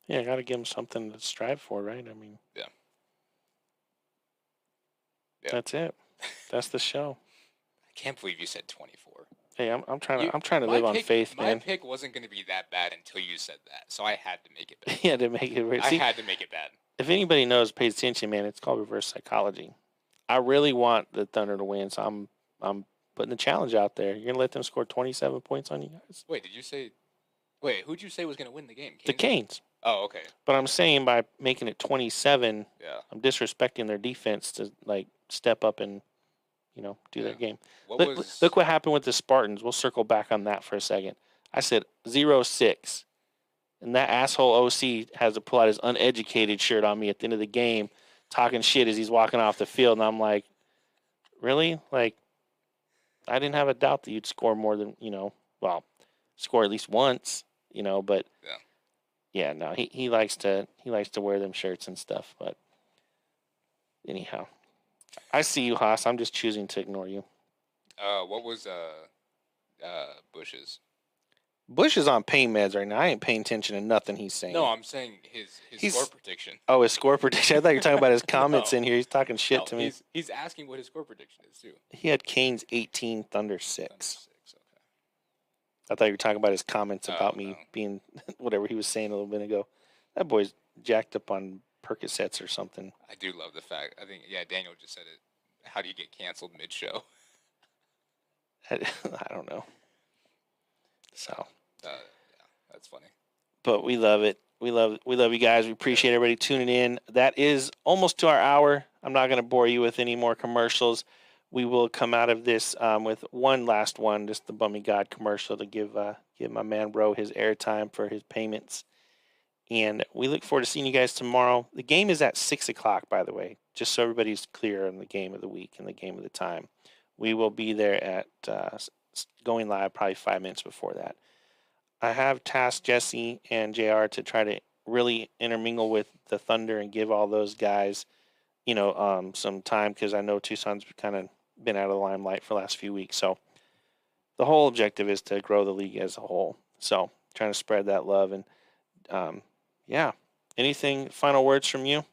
Yeah, got to give them something to strive for, right? I mean. Yeah. That's it. That's the show. I can't believe you said 24. Hey, I'm trying to live on faith, man. My pick wasn't going to be that bad until you said that, so I had to make it bad. Yeah, to make it weird. I had to make it bad. If anybody knows, pays attention, man, it's called reverse psychology. I really want the Thunder to win, so I'm putting the challenge out there. You're gonna let them score 27 points on you guys? Wait, did you say? Wait, who'd you say was gonna win the game? Canes? The Canes. Oh, okay. But I'm saying by making it 27, yeah, I'm disrespecting their defense to like step up and do their game. Look what happened with the Spartans. We'll circle back on that for a second. I said 0-6. And that asshole OC has to pull out his uneducated shirt on me at the end of the game, talking shit as he's walking off the field. And I'm like, really? Like, I didn't have a doubt that you'd score more than, score at least once, but yeah, no, he likes to wear them shirts and stuff. But anyhow, I see you, Haas. I'm just choosing to ignore you. What was Bush's? Bush is on pain meds right now. I ain't paying attention to nothing he's saying. No, I'm saying his score prediction. Oh, his score prediction. I thought you were talking about his comments in here. He's talking shit to me. He's asking what his score prediction is, too. He had Canes 18, Thunder 6. Thunder 6, okay. I thought you were talking about his comments about me being whatever he was saying a little bit ago. That boy's jacked up on Percocets or something. I do love the fact. I think, Daniel just said it. How do you get canceled mid-show? I don't know. So. That's funny. But we love it. We love you guys. We appreciate everybody tuning in. That is almost to our hour. I'm not going to bore you with any more commercials. We will come out of this with one last one, just the Bummy God commercial to give my man Bro his airtime for his payments. And we look forward to seeing you guys tomorrow. The game is at 6 o'clock, by the way, just so everybody's clear on the game of the week and the game of the time. We will be there at going live probably 5 minutes before that. I have tasked Jesse and JR to try to really intermingle with the Thunder and give all those guys, some time because I know Tucson's kind of been out of the limelight for the last few weeks. So the whole objective is to grow the league as a whole. So trying to spread that love and, Anything final words from you?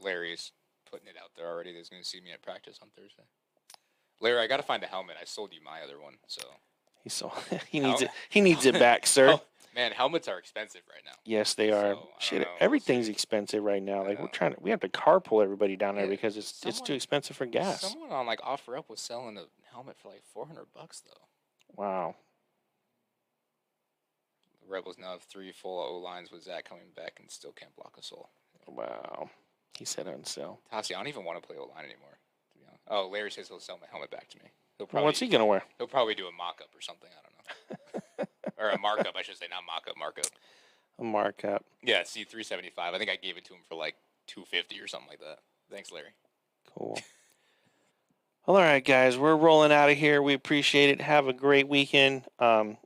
Larry's putting it out there already. He's going to see me at practice on Thursday. Larry, I got to find a helmet. I sold you my other one, so. He needs it. He needs it back, sir. Oh, man, helmets are expensive right now. Yes, they are. So, shit, everything's expensive right now. Like we have to carpool everybody down there because it's too expensive for gas. Someone on OfferUp was selling a helmet for like $400 though. Wow. The Rebels now have 3 full O lines with Zach coming back and still can't block a soul. Wow. He said on sale. Tassi, I don't even want to play O line anymore. To be honest. Oh, Larry says he'll sell my helmet back to me. What's he gonna wear? He'll probably do a mock-up or something. I don't know. Or a markup, I should say, not mock-up, markup. A markup. Yeah, C375. I think I gave it to him for like $250 or something like that. Thanks, Larry. Cool. Well, all right, guys, we're rolling out of here. We appreciate it. Have a great weekend, and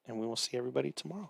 we will see everybody tomorrow.